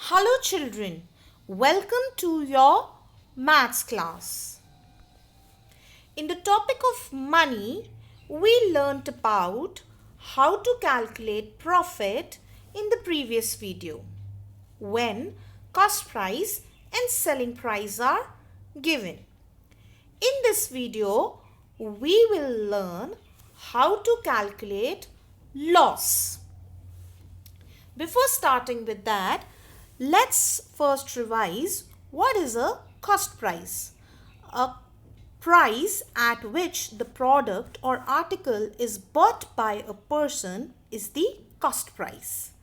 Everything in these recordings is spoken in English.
Hello children, welcome to your maths class. In the topic of money, we learnt about how to calculate profit in the previous video when cost price and selling price are given. In this video, we will learn how to calculate loss. Before starting with that, let's first revise what is a cost price. A price at which the product or article is bought by a person is the cost price.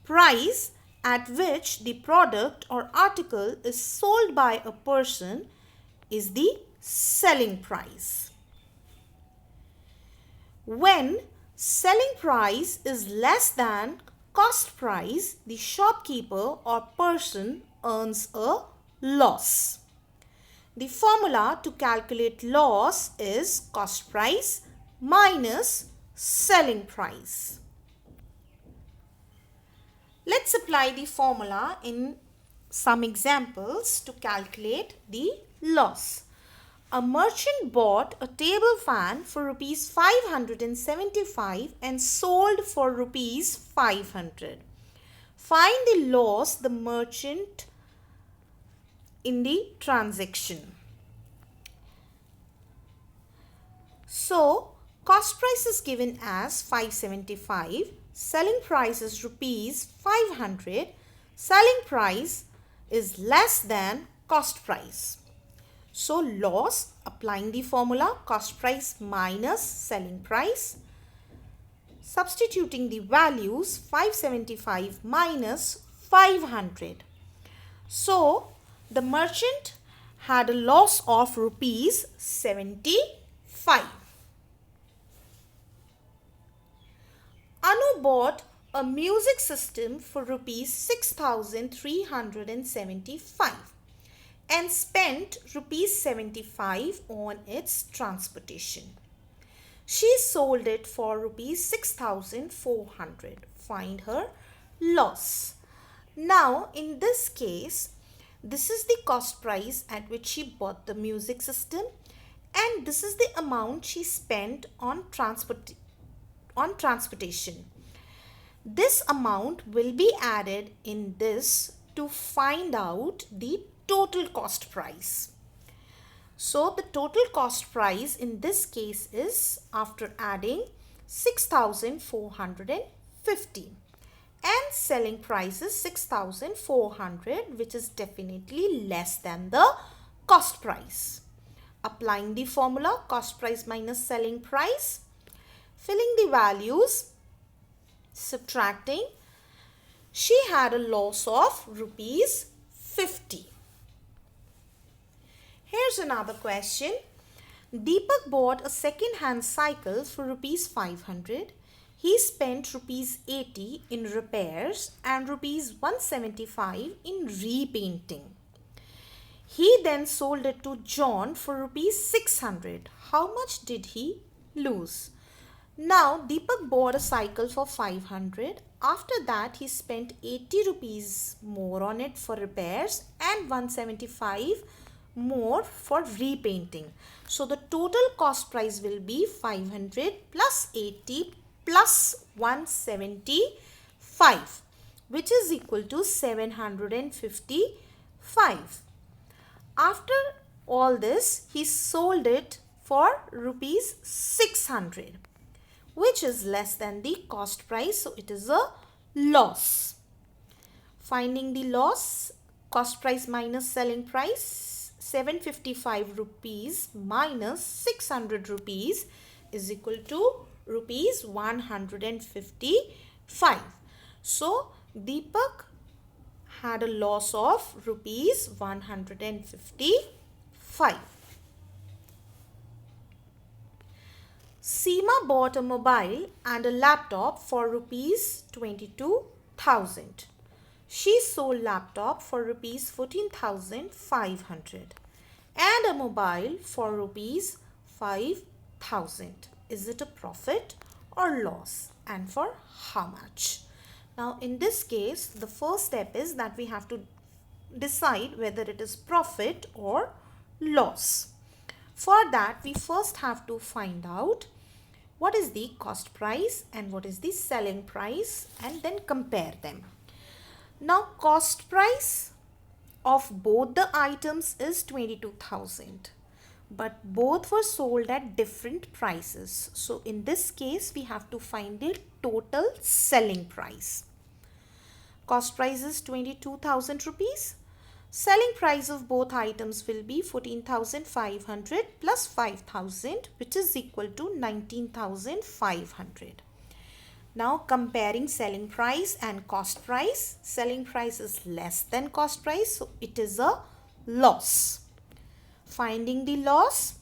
Price at which the product or article is sold by a person is the selling price. When selling price is less than cost price, the shopkeeper or person earns a loss. The formula to calculate loss is cost price minus selling price. Let's apply the formula in some examples to calculate the loss. A merchant bought a table fan for rupees 575 and sold for rupees 500. Find the loss the merchant in the transaction. So, cost price is given as 575, selling price is rupees 500, selling price is less than cost price. So, loss, applying the formula cost price minus selling price, substituting the values 575 minus 500. So, the merchant had a loss of rupees 75. Anu bought a music system for rupees 6,375 and spent rupees 75 on its transportation. She sold it for rupees 6,400. Find her loss. Now, in this case, this is the cost price at which she bought the music system and this is the amount she spent on transportation. This amount will be added in this to find out the total cost price. So the total cost price in this case is after adding 6,450 and selling price is 6,400, which is definitely less than the cost price. Applying the formula cost price minus selling price, filling the values, subtracting, she had a loss of rupees 50. Here's another question. Deepak bought a second-hand cycle for rupees 500. He spent rupees 80 in repairs and rupees 175 in repainting. He then sold it to John for rupees 600. How much did he lose? Now, Deepak bought a cycle for 500. After that, he spent 80 rupees more on it for repairs and 175 more for repainting. So, the total cost price will be 500 plus 80 plus 175, which is equal to 755. After all this, he sold it for rupees 600, which is less than the cost price. So, it is a loss. Finding the loss, cost price minus selling price, 755 rupees minus 600 rupees is equal to rupees 155. So, Deepak had a loss of rupees 155. Seema bought a mobile and a laptop for rupees 22,000. She sold laptop for rupees 14,500 and a mobile for rupees 5,000. Is it a profit or loss and for how much? Now in this case, the first step is that we have to decide whether it is profit or loss. For that, we first have to find out what is the cost price and what is the selling price, and then compare them. Now cost price of both the items is 22,000, but both were sold at different prices. So in this case, we have to find the total selling price. Cost price is 22,000 rupees. Selling price of both items will be 14,500 plus 5,000, which is equal to 19,500. Now comparing selling price and cost price. Selling price is less than cost price, so it is a loss. Finding the loss,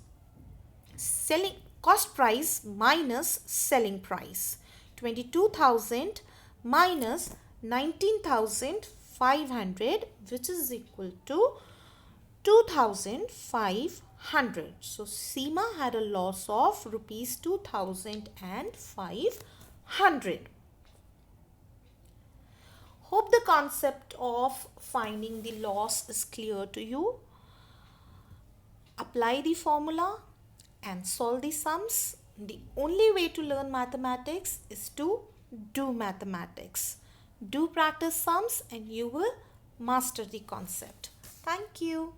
selling cost price minus selling price. 22,000 minus 19,500, which is equal to 2,500. So Seema had a loss of rupees 2,500. Hope the concept of finding the loss is clear to you. Apply the formula and solve the sums. The only way to learn mathematics is to do mathematics. Do practice sums and you will master the concept. Thank you.